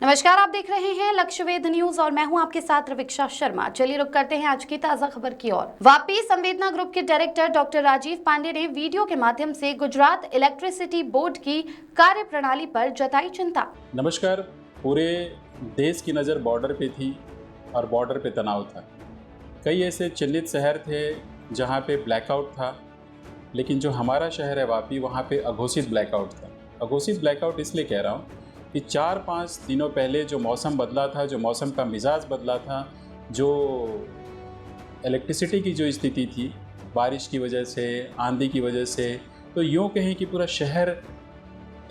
नमस्कार, आप देख रहे हैं लक्ष्यवेध न्यूज और मैं हूं आपके साथ रविक्षा शर्मा। चलिए रुक करते हैं आज की ताजा खबर की ओर। वापी संवेदना ग्रुप के डायरेक्टर डॉक्टर राजीव पांडे ने वीडियो के माध्यम से गुजरात इलेक्ट्रिसिटी बोर्ड की कार्यप्रणाली पर जताई चिंता। नमस्कार। पूरे देश की नज़र बॉर्डर पे थी और बॉर्डर पे तनाव था। कई ऐसे चिन्हित शहर थे जहाँ पे ब्लैकआउट था, लेकिन जो हमारा शहर है वापी, वहाँ पे अघोषित ब्लैकआउट था। अघोषित ब्लैकआउट इसलिए कह रहा हूँ कि 4-5 दिनों पहले जो मौसम बदला था, जो मौसम का मिजाज बदला था, जो इलेक्ट्रिसिटी की जो स्थिति थी बारिश की वजह से, आंधी की वजह से, तो यूँ कहें कि पूरा शहर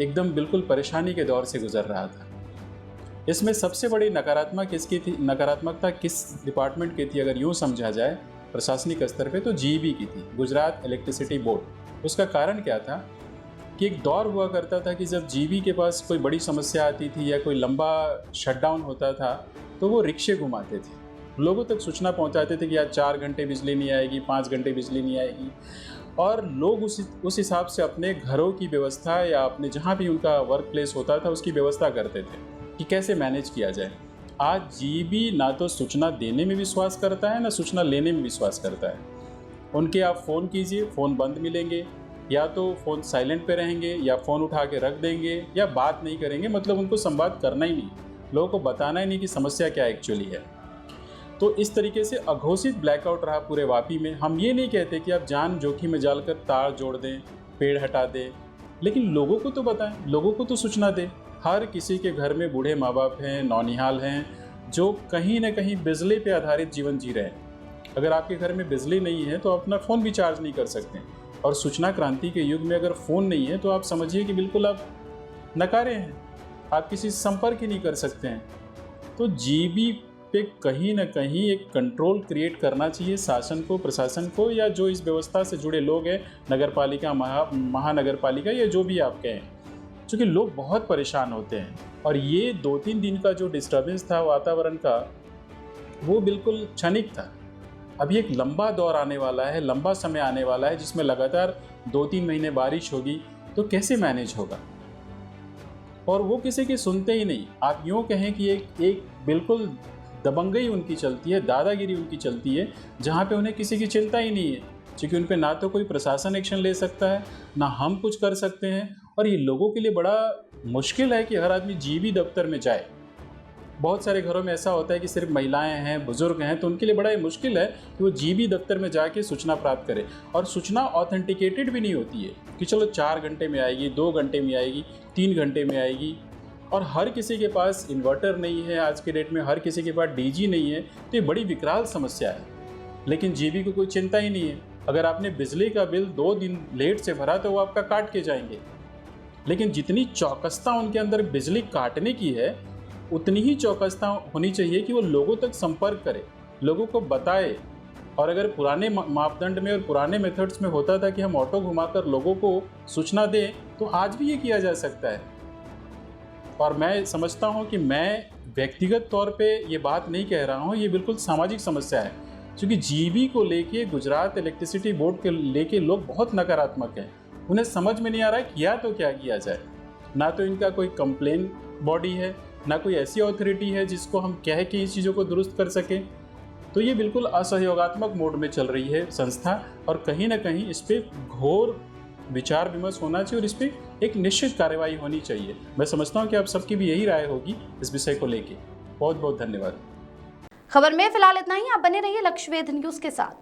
एकदम बिल्कुल परेशानी के दौर से गुजर रहा था। इसमें सबसे बड़ी नकारात्मकता किस डिपार्टमेंट की थी अगर यूँ समझा जाए प्रशासनिक स्तर पे, तो जीईबी की थी, गुजरात इलेक्ट्रिसिटी बोर्ड। उसका कारण क्या था कि एक दौर हुआ करता था कि जब जीईबी के पास कोई बड़ी समस्या आती थी या कोई लंबा शटडाउन होता था तो वो रिक्शे घुमाते थे, लोगों तक सूचना पहुंचाते थे कि आज 4 घंटे बिजली नहीं आएगी, 5 घंटे बिजली नहीं आएगी, और लोग उस हिसाब से अपने घरों की व्यवस्था या अपने जहाँ भी उनका वर्क प्लेस होता था उसकी व्यवस्था करते थे कि कैसे मैनेज किया जाए। आज जीईबी ना तो सूचना देने में विश्वास करता है ना सूचना लेने में विश्वास करता है। उनके आप फ़ोन कीजिए, फ़ोन बंद मिलेंगे, या तो फ़ोन साइलेंट पे रहेंगे या फ़ोन उठा के रख देंगे या बात नहीं करेंगे। मतलब उनको संवाद करना ही नहीं, लोगों को बताना ही नहीं कि समस्या क्या एक्चुअली है। तो इस तरीके से अघोषित ब्लैकआउट रहा पूरे वापी में। हम ये नहीं कहते कि आप जान जोखिम में डालकर तार जोड़ दें, पेड़ हटा दें, लेकिन लोगों को तो बताएं, लोगों को तो सूचना दें। हर किसी के घर में बूढ़े माँ बाप हैं, नौनिहाल हैं, जो कहीं ना कहीं बिजली पे आधारित जीवन जी रहे हैं। अगर आपके घर में बिजली नहीं है तो अपना फ़ोन भी चार्ज नहीं कर सकते, और सूचना क्रांति के युग में अगर फ़ोन नहीं है तो आप समझिए कि बिल्कुल आप नकारे हैं, आप किसी से संपर्क ही नहीं कर सकते हैं। तो जीबी पे कहीं ना कहीं एक कंट्रोल क्रिएट करना चाहिए शासन को, प्रशासन को, या जो इस व्यवस्था से जुड़े लोग हैं, नगर पालिका, महानगर पालिका, या जो भी आप कहें, क्योंकि लोग बहुत परेशान होते हैं। और ये 2-3 दिन का जो डिस्टर्बेंस था वातावरण का, वो बिल्कुल क्षणिक था। अभी एक लंबा दौर आने वाला है, लंबा समय आने वाला है जिसमें लगातार 2-3 महीने बारिश होगी, तो कैसे मैनेज होगा? और वो किसी की सुनते ही नहीं। आप यूँ कहें कि एक बिल्कुल दबंगई उनकी चलती है, दादागिरी उनकी चलती है, जहाँ पे उन्हें किसी की चिंता ही नहीं है, क्योंकि उन पे ना तो कोई प्रशासन एक्शन ले सकता है, ना हम कुछ कर सकते हैं। और ये लोगों के लिए बड़ा मुश्किल है कि हर आदमी जीबी दफ्तर में जाए। बहुत सारे घरों में ऐसा होता है कि सिर्फ महिलाएं हैं, बुजुर्ग हैं, तो उनके लिए बड़ा ही मुश्किल है कि वो जीबी दफ्तर में जाके सूचना प्राप्त करें। और सूचना ऑथेंटिकेटेड भी नहीं होती है कि चलो 4 घंटे में आएगी, 2 घंटे में आएगी, 3 घंटे में आएगी। और हर किसी के पास इन्वर्टर नहीं है आज के डेट में, हर किसी के पास डीजी नहीं है, तो ये बड़ी विकराल समस्या है। लेकिन जीबी को कोई चिंता ही नहीं है। अगर आपने बिजली का बिल 2 दिन लेट से भरा तो वो आपका काट के जाएंगे। लेकिन जितनी चौकसता उनके अंदर बिजली काटने की है, उतनी ही चौकसता होनी चाहिए कि वो लोगों तक संपर्क करे, लोगों को बताए। और अगर पुराने मापदंड में और पुराने मेथड्स में होता था कि हम ऑटो घुमाकर लोगों को सूचना दें, तो आज भी ये किया जा सकता है। और मैं समझता हूँ कि मैं व्यक्तिगत तौर पे ये बात नहीं कह रहा हूँ, ये बिल्कुल सामाजिक समस्या है, क्योंकि जीबी को लेके, गुजरात इलेक्ट्रिसिटी बोर्ड के लेके लोग बहुत नकारात्मक हैं। उन्हें समझ में नहीं आ रहा है किया तो क्या किया जाए। ना तो इनका कोई कंप्लेन बॉडी है, ना कोई ऐसी अथॉरिटी है जिसको हम कह के इस चीज़ों को दुरुस्त कर सकें। तो ये बिल्कुल असहयोगात्मक मोड में चल रही है संस्था, और कहीं ना कहीं इस पर घोर विचार विमर्श होना चाहिए और इस पर एक निश्चित कार्रवाई होनी चाहिए। मैं समझता हूँ कि आप सबकी भी यही राय होगी इस विषय को लेके। बहुत बहुत धन्यवाद। खबर में फिलहाल इतना ही। आप बने रहिए लक्ष्यवेध न्यूज के साथ।